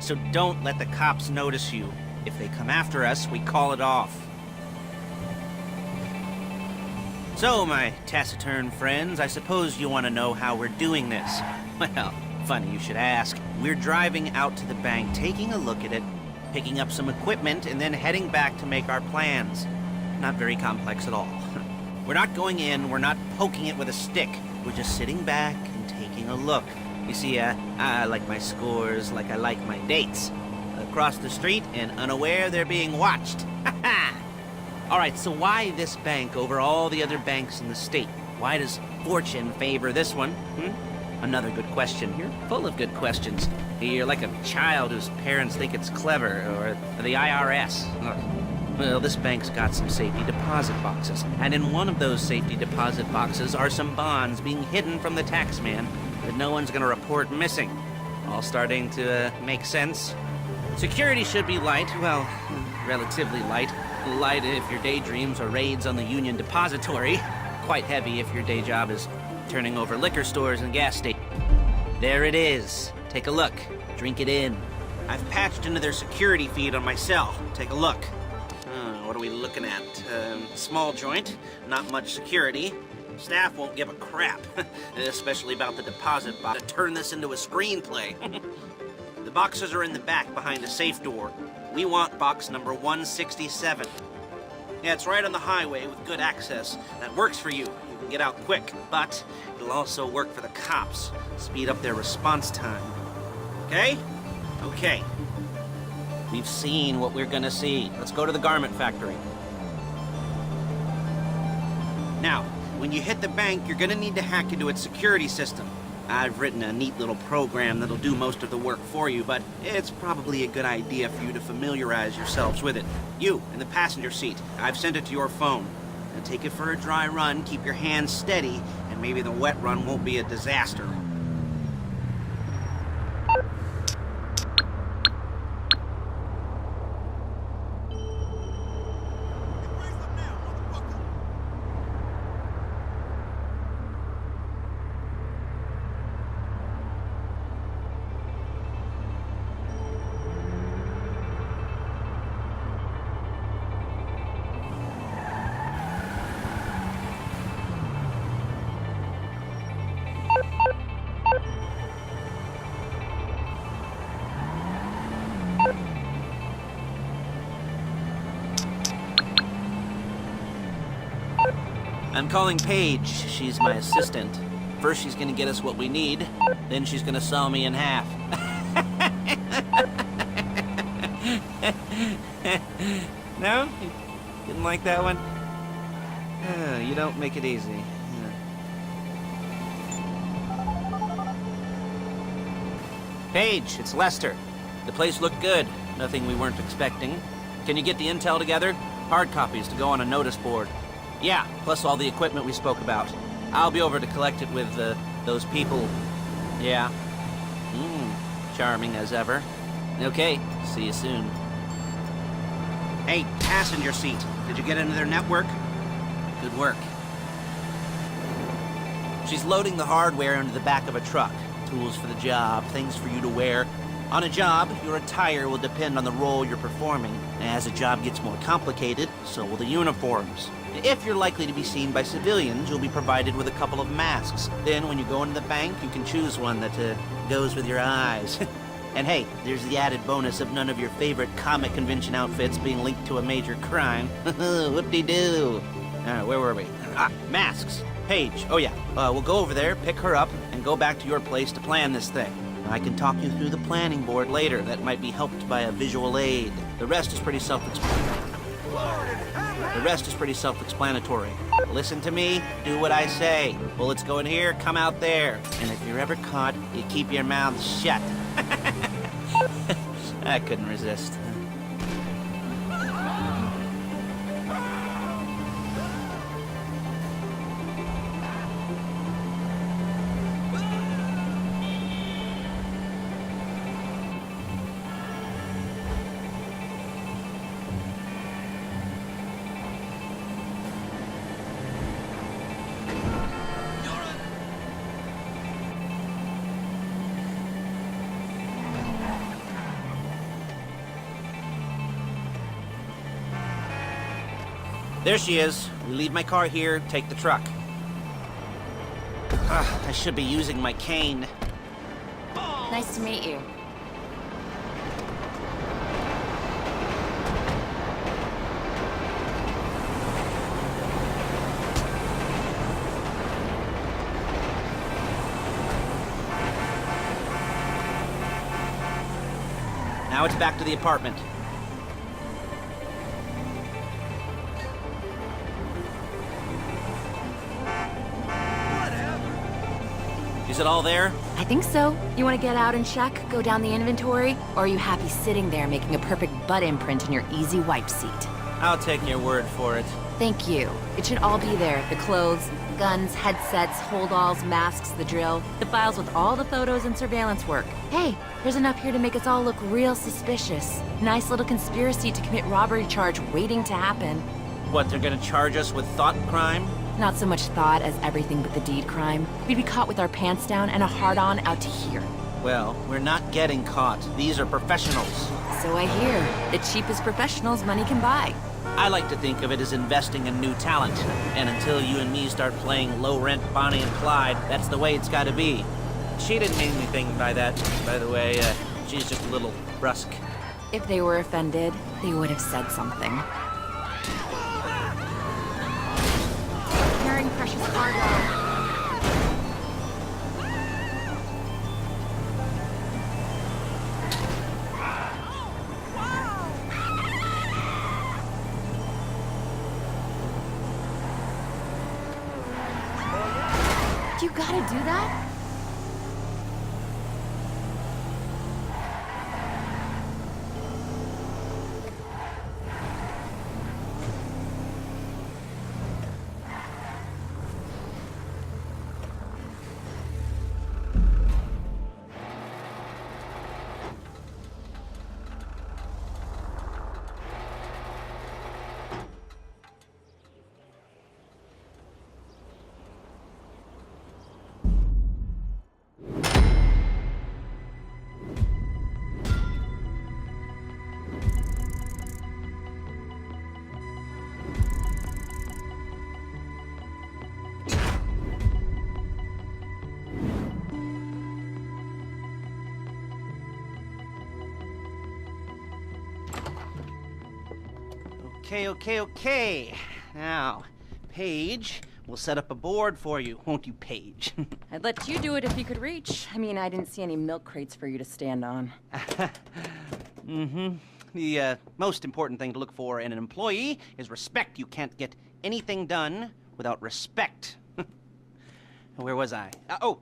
So don't let the cops notice you. If they come after us, we call it off. So, my taciturn friends, I suppose you want to know how we're doing this. Well, funny you should ask. We're driving out to the bank, taking a look at it, picking up some equipment, and then heading back to make our plans. Not very complex at all. We're not going in, we're not poking it with a stick. We're just sitting back and taking a look. You see, I like my scores like I like my dates. Across the street and unaware they're being watched. Ha ha! Alright, so why this bank over all the other banks in the state? Why does fortune favor this one? Another good question. You're full of good questions. You're like a child whose parents think it's clever, or the IRS. Ugh. Well, this bank's got some safety deposit boxes, and in one of those safety deposit boxes are some bonds being hidden from the tax man that no one's gonna report missing. All starting to make sense? Security should be light, well, relatively light. Light if your daydreams are raids on the Union Depository. Quite heavy if your day job is turning over liquor stores and gas stations. There it is. Take a look. Drink it in. I've patched into their security feed on my cell. Take a look. What are we looking at? Small joint, not much security. Staff won't give a crap, especially about the deposit box. To turn this into a screenplay. The boxes are in the back behind a safe door. We want box number 167. Yeah, it's right on the highway with good access. That works for you. You can get out quick, but it'll also work for the cops. Speed up their response time. Okay? Okay. We've seen what we're gonna see. Let's go to the garment factory. Now, when you hit the bank, you're gonna need to hack into its security system. I've written a neat little program that'll do most of the work for you, but it's probably a good idea for you to familiarize yourselves with it. You, in the passenger seat, I've sent it to your phone. Now take it for a dry run, keep your hands steady, and maybe the wet run won't be a disaster. I'm calling Paige. She's my assistant. First she's gonna get us what we need, then she's gonna saw me in half. No? You didn't like that one? You don't make it easy. Paige, it's Lester. The place looked good. Nothing we weren't expecting. Can you get the intel together? Hard copies to go on a notice board. Yeah, plus all the equipment we spoke about. I'll be over to collect it with, those people. Yeah. Charming as ever. Okay, see you soon. Hey, passenger seat. Did you get into their network? Good work. She's loading the hardware into the back of a truck. Tools for the job, things for you to wear. On a job, your attire will depend on the role you're performing. As the job gets more complicated, so will the uniforms. If you're likely to be seen by civilians, you'll be provided with a couple of masks. Then when you go into the bank, you can choose one that goes with your eyes. And hey, there's the added bonus of none of your favorite comic convention outfits being linked to a major crime. Whoop-de-doo. Where were we? Masks. Paige. Oh yeah, we'll go over there, pick her up, and go back to your place to plan this thing. I can talk you through the planning board later. That might be helped by a visual aid. The rest is pretty self-explanatory. Listen to me, do what I say. Bullets go in here, come out there. And if you're ever caught, you keep your mouth shut. I couldn't resist. There she is. We leave my car here, take the truck. I should be using my cane. Nice to meet you. Now it's back to the apartment. Is it all there? I think so. You want to get out and check, go down the inventory, or are you happy sitting there making a perfect butt imprint in your easy wipe seat? I'll take your word for it. Thank you. It should all be there. The clothes, guns, headsets, holdalls, masks, the drill, the files with all the photos and surveillance work. Hey, there's enough here to make us all look real suspicious. Nice little conspiracy to commit robbery charge waiting to happen. What, they're gonna charge us with thought crime? Not so much thought as everything but the deed crime. We'd be caught with our pants down and a hard-on out to here. Well, we're not getting caught. These are professionals. So I hear. The cheapest professionals money can buy. I like to think of it as investing in new talent. And until you and me start playing low-rent Bonnie and Clyde, that's the way it's gotta be. She didn't mean anything by that, by the way. She's just a little brusque. If they were offended, they would have said something. Carrying precious cargo. You gotta do that? Okay. Now, Paige, we'll set up a board for you, won't you, Paige? I'd let you do it if you could reach. I mean, I didn't see any milk crates for you to stand on. The most important thing to look for in an employee is respect. You can't get anything done without respect. Where was I?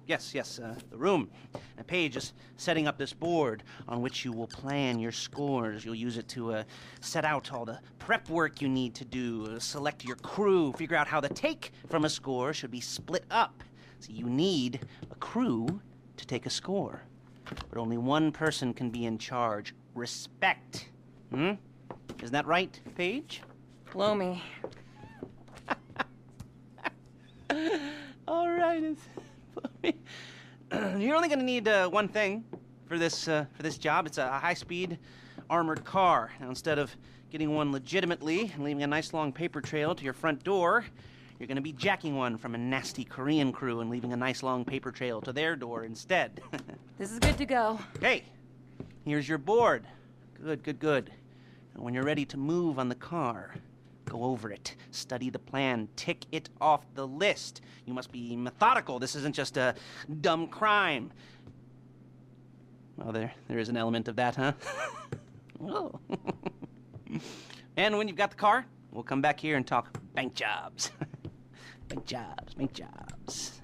Yes, the room. Paige is setting up this board on which you will plan your scores. You'll use it to set out all the prep work you need to do, select your crew, figure out how the take from a score should be split up. So you need a crew to take a score. But only one person can be in charge. Respect. Isn't that right, Paige? Blow me. All right, you're only going to need one thing for this job. It's a high-speed armored car. Now, instead of getting one legitimately and leaving a nice long paper trail to your front door, you're going to be jacking one from a nasty Korean crew and leaving a nice long paper trail to their door instead. This is good to go. Okay, here's your board. Good. And when you're ready to move on the car, go over it, study the plan, tick it off the list. You must be methodical. This isn't just a dumb crime. Well, there is an element of that, huh? Oh. And when you've got the car, we'll come back here and talk bank jobs. Bank jobs.